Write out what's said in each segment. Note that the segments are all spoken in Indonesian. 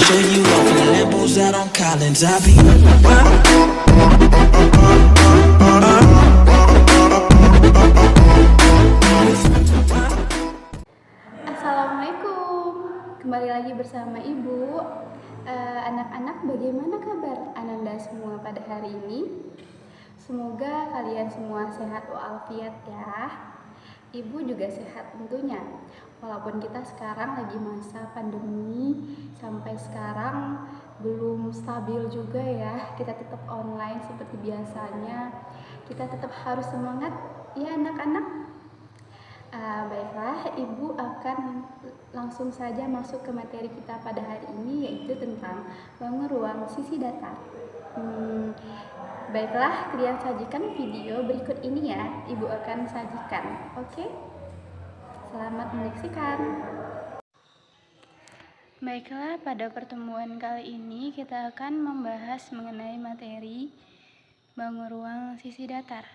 show you off in the Lambos out on Collins. I be Assalamualaikum, kembali lagi bersama Ibu. Anak-anak, bagaimana kabar Ananda semua pada hari ini? Semoga kalian semua sehat walafiat ya. Ibu juga sehat tentunya. Walaupun kita sekarang lagi masa pandemi, sampai sekarang belum stabil juga ya. Kita tetap online seperti biasanya. Kita tetap harus semangat ya anak-anak. Baiklah, Ibu akan langsung saja masuk ke materi kita pada hari ini, yaitu tentang bangun ruang sisi datar. Baiklah, kalian sajikan video berikut ini ya. Ibu akan sajikan. Oke? Selamat menyaksikan. Baiklah, pada pertemuan kali ini kita akan membahas mengenai materi bangun ruang sisi datar.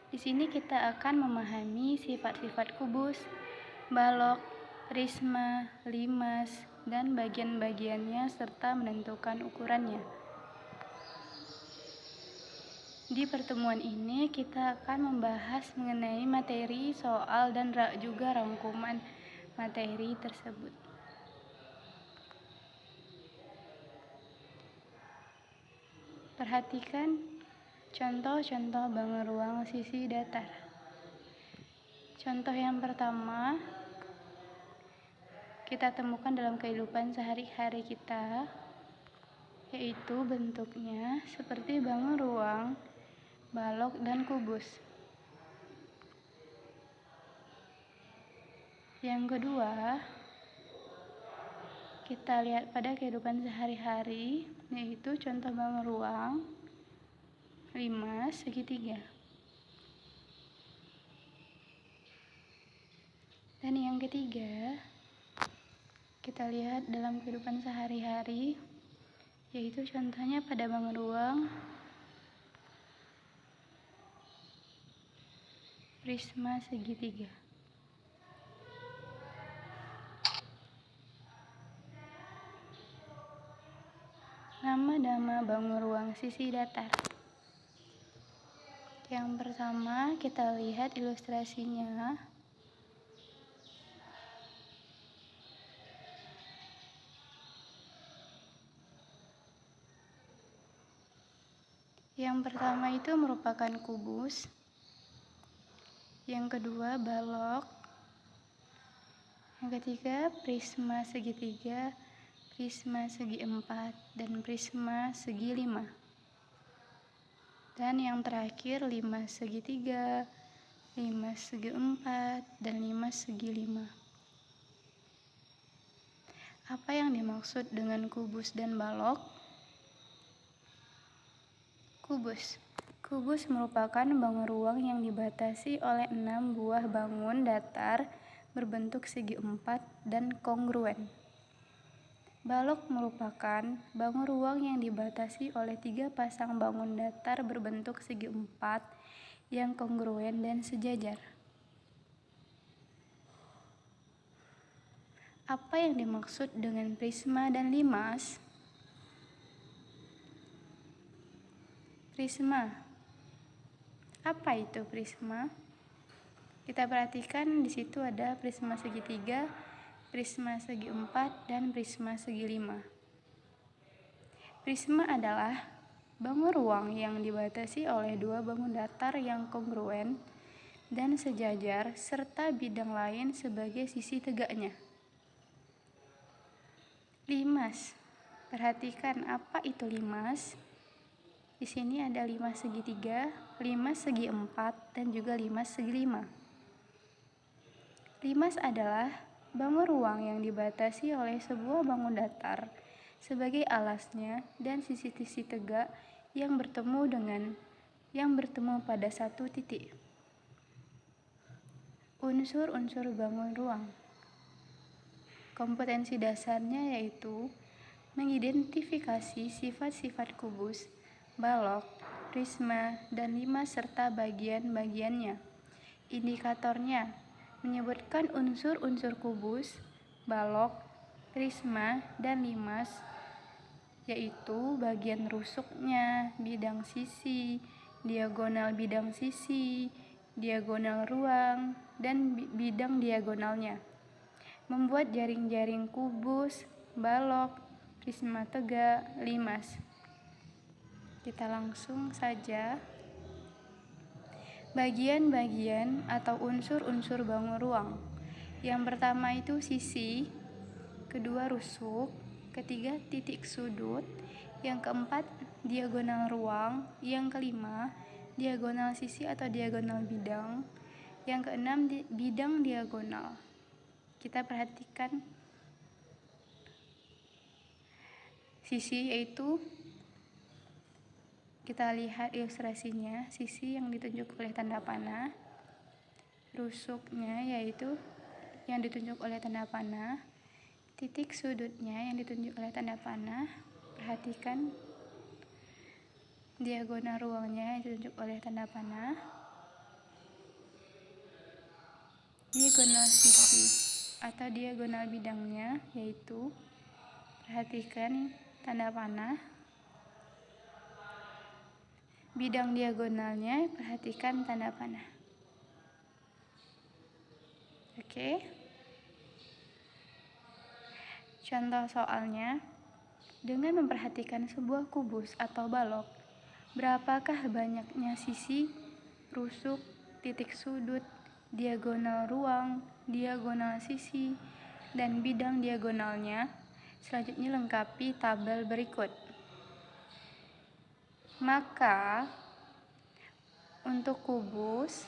Di sini kita akan memahami sifat-sifat kubus, balok, prisma, limas, dan bagian-bagiannya serta menentukan ukurannya. Di pertemuan ini kita akan membahas mengenai materi, soal, dan juga rangkuman materi tersebut. Perhatikan contoh-contoh bangun ruang sisi datar. Contoh yang pertama kita temukan dalam kehidupan sehari-hari kita, yaitu bentuknya seperti bangun ruang, balok, dan kubus. Yang kedua, kita lihat pada kehidupan sehari-hari, yaitu contoh bangun ruang, limas, segitiga. Dan yang ketiga, kita lihat dalam kehidupan sehari-hari, yaitu contohnya pada bangun ruang, prisma segitiga. Nama-nama bangun ruang sisi datar. Yang pertama, kita lihat ilustrasinya. Yang pertama itu merupakan kubus. Yang kedua, balok. Yang ketiga, prisma segitiga, prisma segi empat, dan prisma segi lima. Dan yang terakhir, limas segitiga, limas segi empat, dan limas segi lima. Apa yang dimaksud dengan kubus dan balok? Kubus merupakan bangun ruang yang dibatasi oleh 6 buah bangun datar berbentuk segi empat dan kongruen. Balok merupakan bangun ruang yang dibatasi oleh 3 pasang bangun datar berbentuk segi empat yang kongruen dan sejajar. Apa yang dimaksud dengan prisma dan limas? Prisma. Apa itu prisma? Kita perhatikan di situ ada prisma segitiga, prisma segi empat, dan prisma segi lima. Prisma adalah bangun ruang yang dibatasi oleh 2 bangun datar yang kongruen dan sejajar serta bidang lain sebagai sisi tegaknya. Limas. Perhatikan apa itu limas. Di sini ada limas segitiga, limas segi empat, dan juga limas segi lima. Limas adalah bangun ruang yang dibatasi oleh sebuah bangun datar sebagai alasnya dan sisi-sisi tegak yang bertemu pada satu titik. Unsur-unsur bangun ruang. Kompetensi dasarnya yaitu mengidentifikasi sifat-sifat kubus, balok, prisma, dan limas serta bagian-bagiannya. Indikatornya menyebutkan unsur-unsur kubus, balok, prisma, dan limas, yaitu bagian rusuknya, bidang sisi, diagonal bidang sisi, diagonal ruang, dan bidang diagonalnya. Membuat jaring-jaring kubus, balok, prisma tegak, limas. Kita langsung saja. Bagian-bagian atau unsur-unsur bangun ruang. Yang pertama itu sisi, kedua rusuk, ketiga titik sudut, yang keempat diagonal ruang, yang kelima diagonal sisi atau diagonal bidang, yang keenam bidang diagonal. Kita perhatikan sisi, yaitu kita lihat ilustrasinya, sisi yang ditunjuk oleh tanda panah, rusuknya yaitu yang ditunjuk oleh tanda panah, titik sudutnya yang ditunjuk oleh tanda panah. Perhatikan diagonal ruangnya yang ditunjuk oleh tanda panah, diagonal sisi atau diagonal bidangnya yaitu, perhatikan tanda panah, bidang diagonalnya, perhatikan tanda panah. Oke. Contoh soalnya, dengan memperhatikan sebuah kubus atau balok, berapakah banyaknya sisi, rusuk, titik sudut, diagonal ruang, diagonal sisi, dan bidang diagonalnya? Selanjutnya lengkapi tabel berikut. Maka untuk kubus,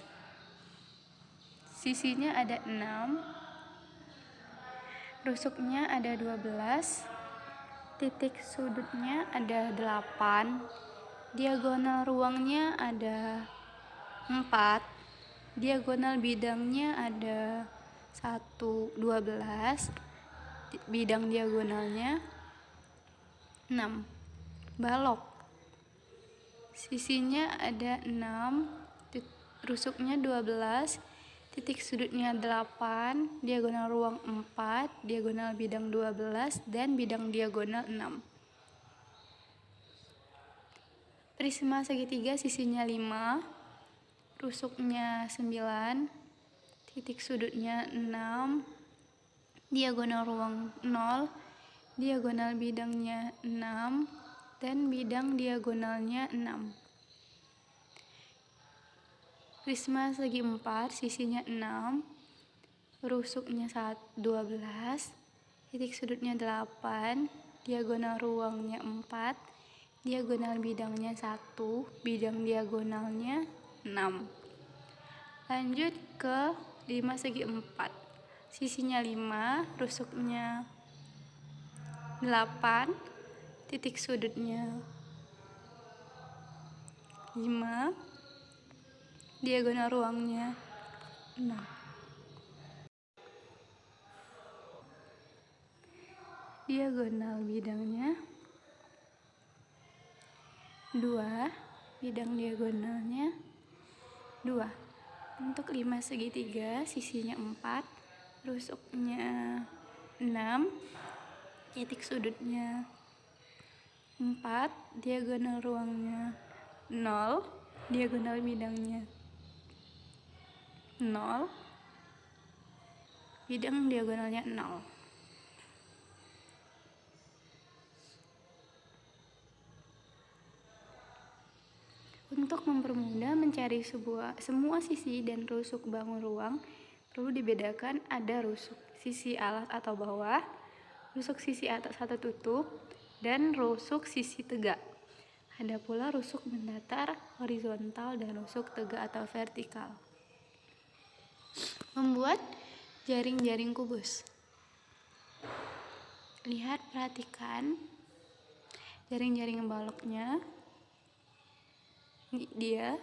sisinya ada 6, rusuknya ada 12, titik sudutnya ada 8, diagonal ruangnya ada 4, diagonal bidangnya ada 12, bidang diagonalnya 6. Balok, sisinya ada 6, rusuknya 12, titik sudutnya 8, diagonal ruang 4, diagonal bidang 12, dan bidang diagonal 6. Prisma segitiga sisinya 5, rusuknya 9, titik sudutnya 6, diagonal ruang 0, diagonal bidangnya 6, dan bidang diagonalnya 6. Prisma segi 4 sisinya 6, rusuknya 12, titik sudutnya 8, diagonal ruangnya 4, diagonal bidangnya 1, bidang diagonalnya 6. Lanjut ke 5 segi 4, sisinya 5, rusuknya 8, titik sudutnya 5, diagonal ruangnya 6. Diagonal bidangnya 2, bidang diagonalnya 2. Untuk 5 segitiga sisinya 4, rusuknya 6, titik sudutnya 4, diagonal ruangnya 0, diagonal bidangnya 0, bidang diagonalnya 0. Untuk mempermudah mencari semua sisi dan rusuk bangun ruang, perlu dibedakan ada rusuk sisi alas atau bawah, rusuk sisi atas atau tutup, dan rusuk sisi tegak. Ada pula rusuk mendatar, horizontal, dan rusuk tegak atau vertikal. Membuat jaring-jaring kubus. Lihat, perhatikan jaring-jaring baloknya. Ini dia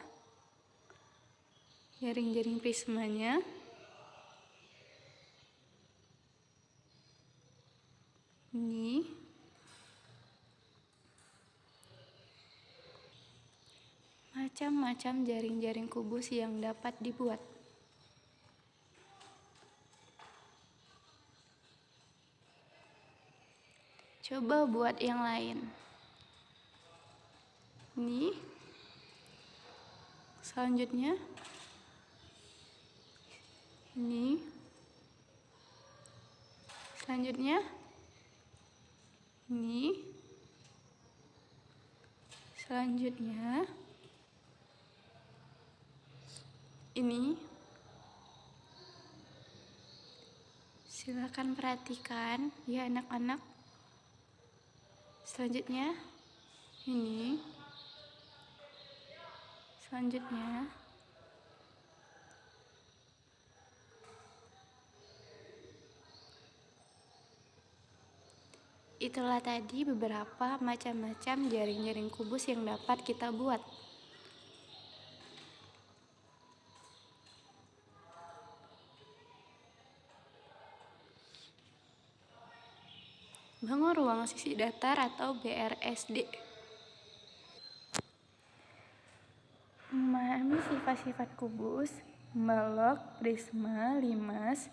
jaring-jaring prismanya. Ini macam-macam jaring-jaring kubus yang dapat dibuat. Coba buat yang lain. Ini. Selanjutnya. Ini. Selanjutnya. Ini. Selanjutnya. Ini. Silakan perhatikan ya anak-anak. Selanjutnya ini. Selanjutnya itulah tadi beberapa macam-macam jaring-jaring kubus yang dapat kita buat. Bangun ruang sisi datar atau BRSD. Memahami sifat-sifat kubus, balok, prisma, limas,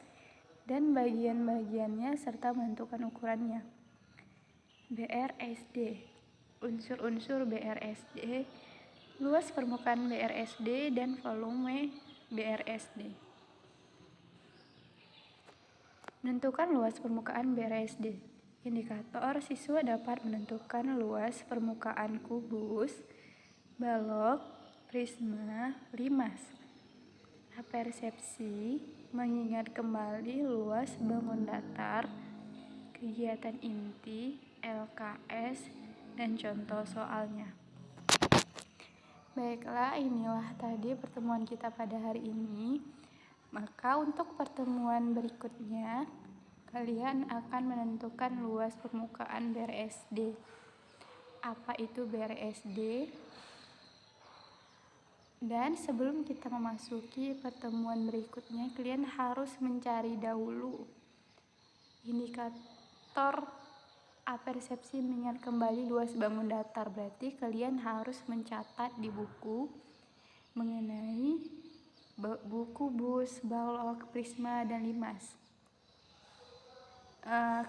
dan bagian-bagiannya serta menentukan ukurannya. BRSD. Unsur-unsur BRSD, luas permukaan BRSD, dan volume BRSD. Menentukan luas permukaan BRSD. Indikator siswa dapat menentukan luas permukaan kubus, balok, prisma, limas. Persepsi, mengingat kembali luas bangun datar, kegiatan inti, LKS, dan contoh soalnya. Baiklah, inilah tadi pertemuan kita pada hari ini. Maka untuk pertemuan berikutnya, kalian akan menentukan luas permukaan BRSD. Apa itu BRSD? Dan sebelum kita memasuki pertemuan berikutnya, kalian harus mencari dahulu indikator persepsi mengingat kembali luas bangun datar. Berarti kalian harus mencatat di buku mengenai buku kubus, balok, prisma, dan limas.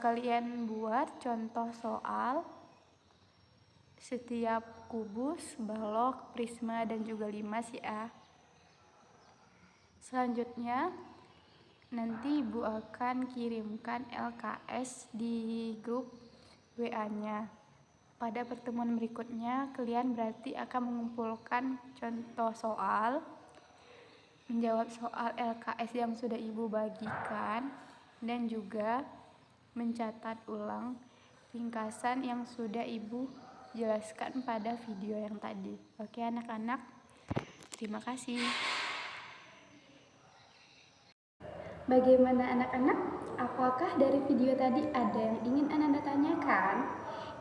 Kalian buat contoh soal setiap kubus, balok, prisma, dan juga limas ya. Selanjutnya nanti Ibu akan kirimkan LKS di grup WA-nya. Pada pertemuan berikutnya kalian berarti akan mengumpulkan contoh soal, menjawab soal LKS yang sudah Ibu bagikan, dan juga mencatat ulang ringkasan yang sudah Ibu jelaskan pada video yang tadi. Oke anak-anak, terima kasih. Bagaimana anak-anak? Apakah dari video tadi ada yang ingin Ananda tanyakan?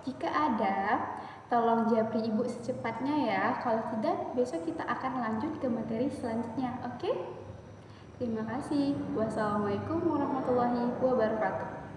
Jika ada, tolong japri Ibu secepatnya ya. Kalau tidak, besok kita akan lanjut ke materi selanjutnya. Oke? Terima kasih. Wassalamualaikum warahmatullahi wabarakatuh.